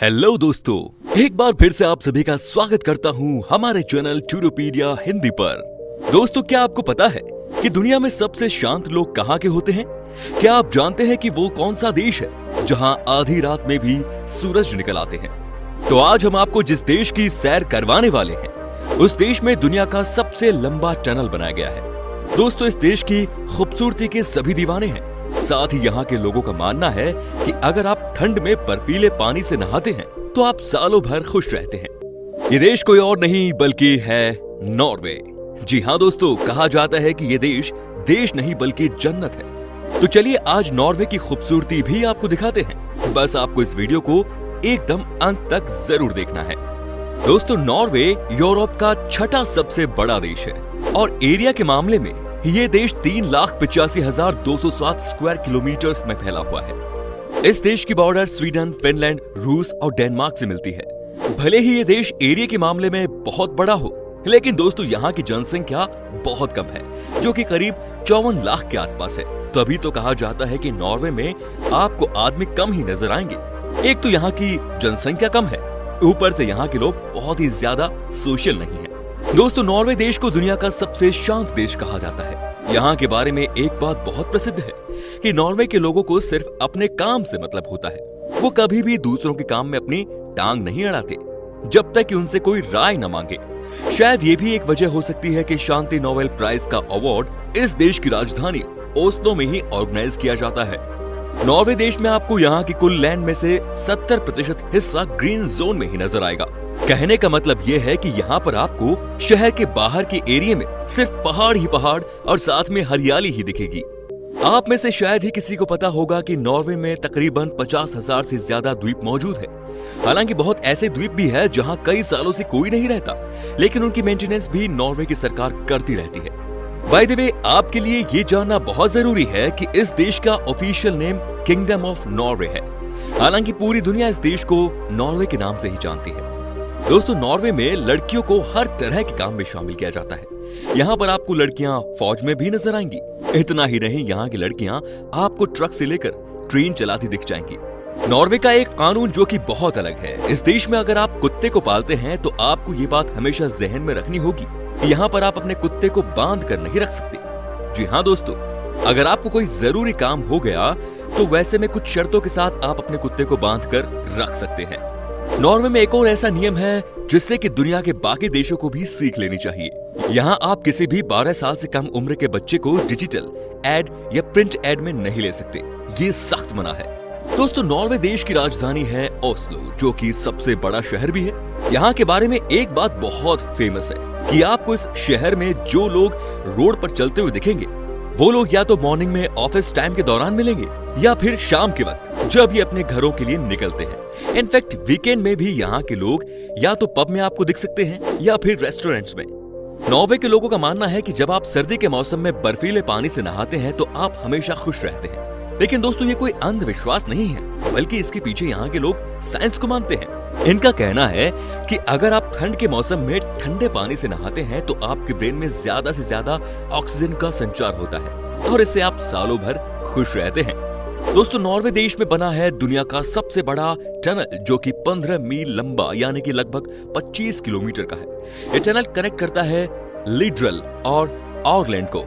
Hello दोस्तों, एक बार फिर से आप सभी का स्वागत करता हूं हमारे चैनल टूरोपीडिया हिंदी पर। दोस्तों, क्या आपको पता है कि दुनिया में सबसे शांत लोग कहां के होते हैं? क्या आप जानते हैं कि वो कौन सा देश है जहां आधी रात में भी सूरज निकल आते हैं? तो आज हम आपको जिस देश की सैर करवाने वाले हैं, उस देश में दुनिया का सबसे लंबा टनल बनाया गया है। दोस्तों, इस देश की खूबसूरती के सभी दीवाने हैं। साथ ही यहाँ के लोगों का मानना है कि अगर आप ठंड में बर्फीले पानी से नहाते हैं तो आप सालों भर खुश रहते हैं। ये देश कोई और नहीं बल्कि है नॉर्वे। जी हाँ दोस्तों, कहा जाता है कि ये देश नहीं बल्कि जन्नत है। तो चलिए आज नॉर्वे की खूबसूरती भी आपको दिखाते हैं। बस आपको इस वीडियो को एकदम अंत तक जरूर देखना है। दोस्तों, नॉर्वे यूरोप का छठा सबसे बड़ा देश है और एरिया के मामले में ये देश 3,85,207 स्क्वायर किलोमीटर में फैला हुआ है। इस देश की बॉर्डर स्वीडन, फिनलैंड, रूस और डेनमार्क से मिलती है। भले ही ये देश एरिया के मामले में बहुत बड़ा हो, लेकिन दोस्तों यहाँ की जनसंख्या बहुत कम है, जो कि करीब 54 लाख के आसपास है। तभी तो कहा जाता है कि नॉर्वे में आपको आदमी कम ही नजर आएंगे। एक तो यहाँ की जनसंख्या कम है, ऊपर से यहाँ के लोग बहुत ही ज्यादा सोशल नहीं है। दोस्तों, नॉर्वे देश को दुनिया का सबसे शांत देश कहा जाता है। यहाँ के बारे में एक बात बहुत प्रसिद्ध है कि नॉर्वे के लोगों को सिर्फ अपने काम से मतलब होता है। वो कभी भी दूसरों के काम में अपनी टांग नहीं अड़ाते जब तक कि उनसे कोई राय न मांगे। शायद ये भी एक वजह हो सकती है कि शांति नोबेल प्राइज का अवार्ड इस देश की राजधानी ओस्लो में ही ऑर्गेनाइज किया जाता है। नॉर्वे देश में आपको यहाँ की कुल लैंड में से 70% हिस्सा ग्रीन जोन में ही नजर आएगा। कहने का मतलब यह है कि यहाँ पर आपको शहर के बाहर के एरिया में सिर्फ पहाड़ ही पहाड़ और साथ में हरियाली ही दिखेगी। आप में से शायद ही किसी को पता होगा कि नॉर्वे में तकरीबन 50,000 से ज्यादा द्वीप मौजूद है। हालांकि बहुत ऐसे द्वीप भी है जहाँ कई सालों से कोई नहीं रहता, लेकिन उनकी मेंटेनेंस भी नॉर्वे की सरकार करती रहती है। बाय द वे, आपके लिए ये जानना बहुत जरूरी है कि इस देश का official name kingdom of Norway है। हालांकि पूरी दुनिया इस देश को नॉर्वे के नाम से ही जानती है। दोस्तों, नॉर्वे में लड़कियों को हर तरह के काम में शामिल किया जाता है। यहाँ पर आपको लड़कियां फौज में भी नजर आएंगी। इतना ही नहीं, यहाँ की लड़कियां आपको ट्रक से लेकर ट्रेन चलाती दिख जाएंगी। नॉर्वे का एक कानून जो कि बहुत अलग है। इस देश में अगर आप कुत्ते को पालते हैं तो आपको ये बात हमेशा जहन में रखनी होगी, यहाँ पर आप अपने कुत्ते को बांध कर नहीं रख सकते। जी हाँ दोस्तों, अगर आपको कोई जरूरी काम हो गया तो वैसे में कुछ शर्तों के साथ आप अपने कुत्ते को बांध कर रख सकते हैं। नॉर्वे में एक और ऐसा नियम है जिससे कि दुनिया के बाकी देशों को भी सीख लेनी चाहिए। यहाँ आप किसी भी 12 साल से कम उम्र के बच्चे को डिजिटल एड या प्रिंट एड में नहीं ले सकते। ये सख्त मना है। दोस्तों, नॉर्वे देश की राजधानी है ओस्लो, जो कि सबसे बड़ा शहर भी है। यहाँ के बारे में एक बात बहुत फेमस है कि आपको इस शहर में जो लोग रोड पर चलते हुए दिखेंगे, वो लोग या तो मॉर्निंग में ऑफिस टाइम के दौरान मिलेंगे या फिर शाम के वक्त जब ये अपने घरों के लिए निकलते हैं। इनफैक्ट वीकेंड में भी यहाँ के लोग या तो पब में आपको दिख सकते हैं या फिर रेस्टोरेंट्स में। नॉर्वे के लोगों का मानना है कि जब आप सर्दी के मौसम में बर्फीले पानी से नहाते हैं तो आप हमेशा खुश रहते हैं। लेकिन दोस्तों, ये कोई अंधविश्वास नहीं है, बल्कि इसके पीछे यहाँ के लोग साइंस को मानते हैं। इनका कहना है कि अगर आप ठंड के मौसम में ठंडे पानी से नहाते हैं तो आपके ब्रेन में ज्यादा से ज्यादा ऑक्सीजन का संचार होता है और इससे आप सालों भर खुश रहते हैं। दोस्तों, नॉर्वे देश में बना है दुनिया का सबसे बड़ा टनल, जो कि 15 मील लंबा यानी कि लगभग 25 किलोमीटर का है। ये टनल कनेक्ट करता है लिड्रल और ऑरलैंड को।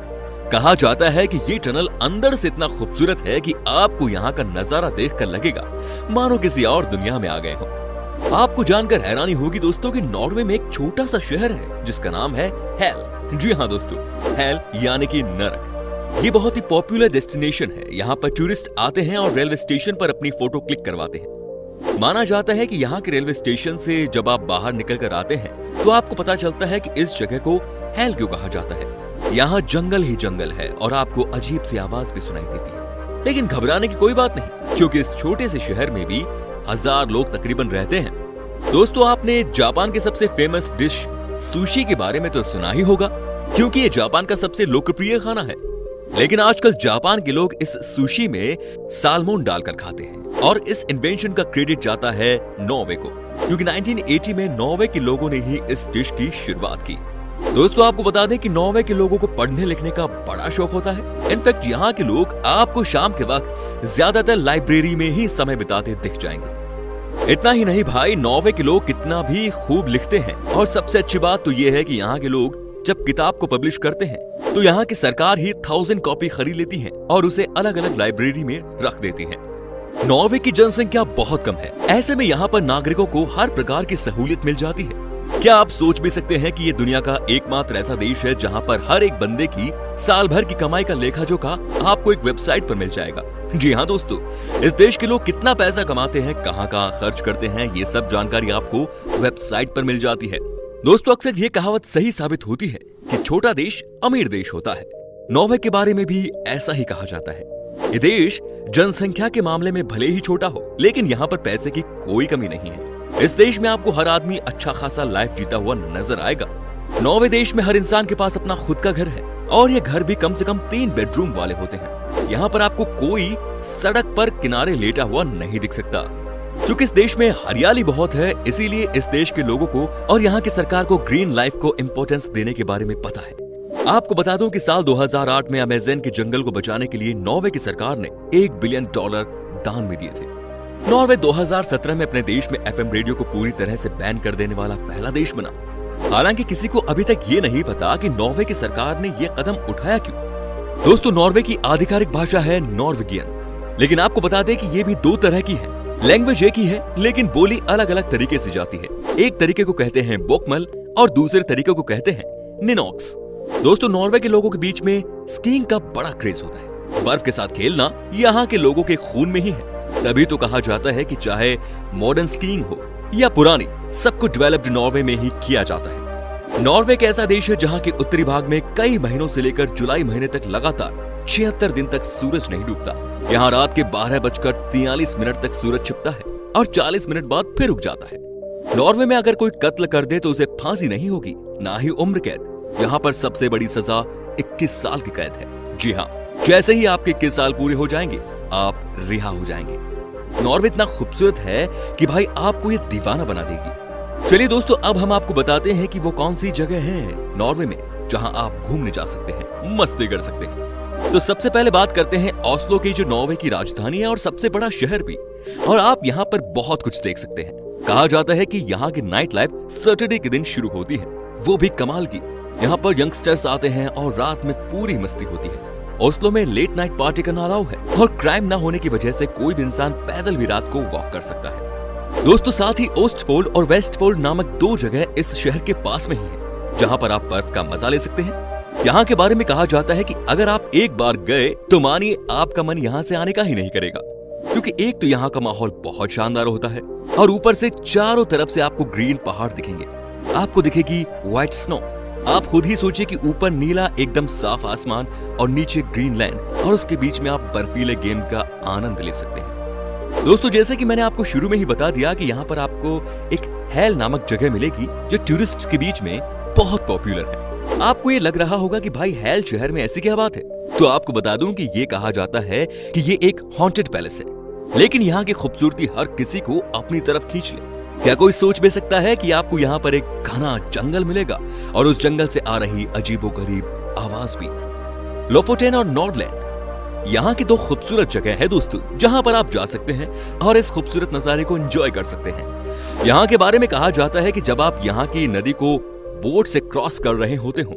कहा जाता है कि ये टनल अंदर से इतना खूबसूरत है कि आपको यहाँ का नजारा देखकर लगेगा मानो किसी और दुनिया में आ गए हो। आपको जानकर हैरानी होगी दोस्तों कि नॉर्वे में एक छोटा सा शहर है जिसका नाम है हेल। जी हाँ दोस्तों, हेल यानी कि नरक। ये बहुत ही पॉपुलर डेस्टिनेशन है। यहाँ पर टूरिस्ट आते हैं और रेलवे स्टेशन पर अपनी फोटो क्लिक करवाते हैं। माना जाता है कि यहाँ के रेलवे स्टेशन से जब आप बाहर निकल कर आते हैं तो आपको पता चलता है कि इस जगह को हेल क्यों कहा जाता है। यहाँ जंगल ही जंगल है और आपको अजीब सी आवाज भी सुनाई देती है। लेकिन घबराने की कोई बात नहीं, क्योंकि इस छोटे से शहर में भी 1000 लोग तकरीबन रहते हैं। दोस्तों, आपने जापान के सबसे फेमस डिश सुशी के बारे में तो सुना ही होगा, क्योंकि ये जापान का सबसे लोकप्रिय खाना है। लेकिन आजकल जापान के लोग इस सुशी में सालमोन डालकर खाते हैं और इस इन्वेंशन का क्रेडिट जाता है नॉर्वे को, क्योंकि 1980 में नॉर्वे के लोगों ने ही इस डिश की शुरुआत की। दोस्तों, आपको बता दें कि नॉर्वे के लोगों को पढ़ने लिखने का बड़ा शौक होता है। इनफैक्ट यहाँ के लोग आपको शाम के वक्त ज्यादातर लाइब्रेरी में ही समय बिताते दिख जाएंगे। इतना ही नहीं भाई, नॉर्वे के लोग कितना भी खूब लिखते हैं। और सबसे अच्छी बात तो ये है कि यहाँ के लोग जब किताब को पब्लिश करते हैं तो यहाँ की सरकार ही 1000 कॉपी खरीद लेती है और उसे अलग अलग लाइब्रेरी में रख देती है। नॉर्वे की जनसंख्या बहुत कम है, ऐसे में यहाँ पर नागरिकों को हर प्रकार की सहूलियत मिल जाती है। क्या आप सोच भी सकते हैं कि ये दुनिया का एकमात्र ऐसा देश है जहाँ पर हर एक बंदे की साल भर की कमाई का लेखा जोखा आपको एक वेबसाइट पर मिल जाएगा। जी हाँ दोस्तों, इस देश के लोग कितना पैसा कमाते हैं, कहाँ कहाँ खर्च करते हैं, ये सब जानकारी आपको वेबसाइट पर मिल जाती है। दोस्तों, अक्सर ये कहावत सही साबित होती है कि छोटा देश अमीर देश होता है। नॉर्वे के बारे में भी ऐसा ही कहा जाता है। ये देश जनसंख्या के मामले में भले ही छोटा हो, लेकिन यहाँ पर पैसे की कोई कमी नहीं है। इस देश में आपको हर आदमी अच्छा खासा लाइफ जीता हुआ नजर आएगा। नॉर्वे देश में हर इंसान के पास अपना खुद का घर है और ये घर भी कम से कम 3 बेडरूम वाले होते हैं। यहाँ पर आपको कोई सड़क पर किनारे लेटा हुआ नहीं दिख सकता। चूंकि इस देश में हरियाली बहुत है, इसीलिए इस देश के लोगों को और यहाँ की सरकार को ग्रीन लाइफ को इम्पोर्टेंस देने के बारे में पता है। आपको बता दूं कि साल 2008 में अमेज़न के जंगल को बचाने के लिए नॉर्वे की सरकार ने $1 बिलियन दान में दिए थे। नॉर्वे 2017 में अपने देश में FM रेडियो को पूरी तरह से बैन कर देने वाला पहला देश बना। हालांकि किसी को अभी तक ये नहीं पता कि नॉर्वे की सरकार ने ये कदम उठाया क्यों। दोस्तों, नॉर्वे की आधिकारिक भाषा है नॉर्वेगियन, लेकिन आपको बता दें कि ये भी 2 तरह की है। लैंग्वेज एक ही है, लेकिन बोली अलग अलग तरीके से जाती है। एक तरीके को कहते हैं बोकमल और दूसरे तरीके को कहते हैं निनॉक्स। दोस्तों, नॉर्वे के लोगों के बीच में स्कीइंग का बड़ा क्रेज होता है। बर्फ के साथ खेलना यहाँ के लोगों के खून में ही है। तभी तो कहा जाता है कि चाहे मॉडर्न स्कीइंग हो या पुरानी, सब कुछ डेवलप्ड नॉर्वे में ही किया जाता है। नॉर्वे एक ऐसा देश है जहाँ के उत्तरी भाग में कई महीनों से लेकर जुलाई महीने तक लगातार 76 दिन तक सूरज नहीं डूबता। यहाँ रात के 12:43 तक सूरज छिपता है और 40 मिनट बाद फिर उग जाता है। नॉर्वे में अगर कोई कत्ल कर दे तो उसे फांसी नहीं होगी, ना ही उम्र कैद। यहाँ पर सबसे बड़ी सजा 21 साल की कैद है। जी हाँ, जैसे ही आपके 21 साल पूरे हो जाएंगे, आप रिहा हो जाएंगे। नॉर्वे इतना खूबसूरत है कि भाई आपको ये दीवाना बना देगी। चलिए दोस्तों, अब हम आपको बताते हैं कि वो कौन सी जगह है नॉर्वे में जहां आप घूमने जा सकते हैं, मस्ती कर सकते हैं। तो सबसे पहले बात करते हैं ओस्लो की, जो नॉर्वे की राजधानी है और सबसे बड़ा शहर भी। और आप यहाँ पर बहुत कुछ देख सकते हैं। कहा जाता है कि यहाँ की नाइट लाइफ सैटरडे के दिन शुरू होती है, वो भी कमाल की। यहाँ पर यंगस्टर्स आते हैं और रात में पूरी मस्ती होती है। ओस्लो में लेट नाइट पार्टी करना अलाउ है और क्राइम ना होने की वजह से कोई भी इंसान पैदल भी रात को वॉक कर सकता है। दोस्तों, साथ ही ओस्टफोल्ड और वेस्टफोल्ड नामक 2 जगह इस शहर के पास में ही है, जहां पर आप बर्फ का मजा ले सकते हैं। यहाँ के बारे में कहा जाता है कि अगर आप एक बार गए तो मानिए आपका मन यहाँ से आने का ही नहीं करेगा, क्योंकि एक तो यहाँ का माहौल बहुत शानदार होता है और ऊपर से चारों तरफ से आपको ग्रीन पहाड़ दिखेंगे, आपको दिखेगी व्हाइट स्नो। आप खुद ही सोचिए कि ऊपर नीला एकदम साफ आसमान और नीचे ग्रीन लैंड और उसके बीच में आप बर्फीले गेम का आनंद ले सकते हैं। दोस्तों, जैसे कि मैंने आपको शुरू में ही बता दिया कि यहाँ पर आपको एक हेल नामक जगह मिलेगी जो टूरिस्ट्स के बीच में बहुत पॉपुलर है। आपको ये लग रहा होगा कि भाई हेल शहर में ऐसी क्या बात है, तो आपको बता दूं कि ये कहा जाता है कि ये एक हॉन्टेड पैलेस है, लेकिन यहाँ की खूबसूरती हर किसी को अपनी तरफ खींच ले। क्या कोई सोच भी सकता है कि आपको यहाँ पर एक घना जंगल मिलेगा और उस जंगल से आ रही अजीबोगरीब आवाज भी। लोफोटेन और नॉर्डलैंड यहाँ की 2 खूबसूरत जगह है दोस्तों, जहाँ पर आप जा सकते हैं और इस खूबसूरत नजारे को एंजॉय कर सकते हैं। यहाँ के बारे में कहा जाता है कि जब आप यहाँ की नदी को बोट से क्रॉस कर रहे होते हो,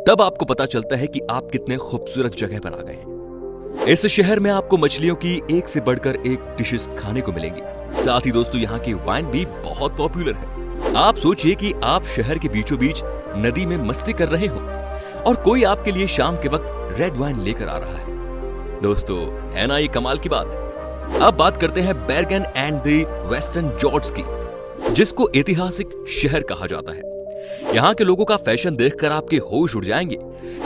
तब आपको पता चलता है कि आप कितने खूबसूरत जगह पर आ गए हैं। इस शहर में आपको मछलियों की एक से बढ़कर एक डिशेस खाने को मिलेंगी। साथ ही दोस्तों, यहाँ की वाइन भी बहुत पॉपुलर है। आप सोचिए कि आप शहर के बीचों बीच नदी में मस्ती कर रहे हो और कोई आपके लिए शाम के वक्त रेड वाइन लेकर आ रहा है। दोस्तों, है ना ये कमाल की बात। अब बात करते हैं बेर्गन एंड द वेस्टर्न जॉर्ड्स की, जिसको ऐतिहासिक शहर कहा जाता है। यहाँ के लोगों का फैशन देखकर आपके होश उड़ जाएंगे।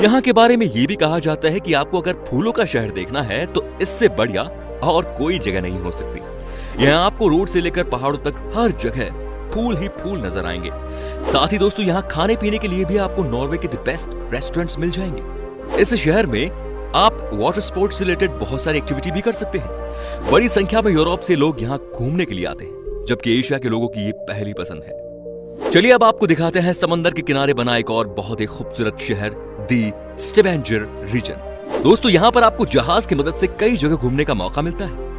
यहाँ के बारे में ये भी कहा जाता है कि आपको अगर फूलों का शहर देखना है तो इससे बढ़िया और कोई जगह नहीं हो सकती। यहाँ आपको रोड से लेकर पहाड़ों तक हर जगह फूल ही फूल नजर आएंगे। साथ ही दोस्तों, यहाँ खाने पीने के लिए भी आपको नॉर्वे के द बेस्ट रेस्टोरेंट्स मिल जाएंगे। इस शहर में आप वाटर स्पोर्ट्स से रिलेटेड बहुत सारी एक्टिविटी भी कर सकते हैं। बड़ी संख्या में यूरोप से लोग यहाँ घूमने के लिए आते हैं, जबकि एशिया के लोगों की ये पहली पसंद है। चलिए अब आपको दिखाते हैं समंदर के किनारे बना एक और बहुत ही खूबसूरत शहर, दी स्टेवेंजर रीजन। दोस्तों, यहाँ पर आपको जहाज की मदद से कई जगह घूमने का मौका मिलता है।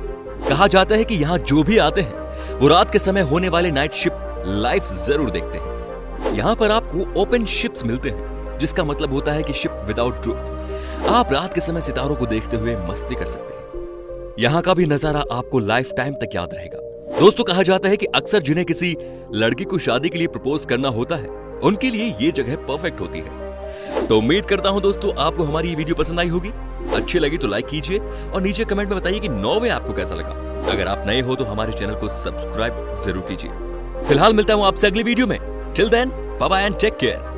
कहा जाता है कि यहाँ जो भी आते हैं वो रात के समय होने वाले नाइट शिप लाइफ जरूर देखते हैं। यहाँ पर आपको ओपन शिप्स मिलते हैं, जिसका मतलब होता है कि शिप विदाउट रूफ। आप रात के समय सितारों को देखते हुए मस्ती कर सकते हैं। यहाँ का भी नजारा आपको लाइफ टाइम तक याद रहेगा। दोस्तों, कहा जाता है कि अक्सर जिन्हें किसी लड़की को शादी के लिए प्रपोज करना होता है, उनके लिए ये जगह परफेक्ट होती है। तो उम्मीद करता हूं दोस्तों आपको हमारी ये वीडियो पसंद आई होगी। अच्छी लगी तो लाइक कीजिए और नीचे कमेंट में बताइए कि नॉर्वे आपको कैसा लगा। अगर आप नए हो तो हमारे चैनल को सब्सक्राइब जरूर कीजिए। फिलहाल मिलता हूं आपसे अगली वीडियो में। Till then, bye bye and take care.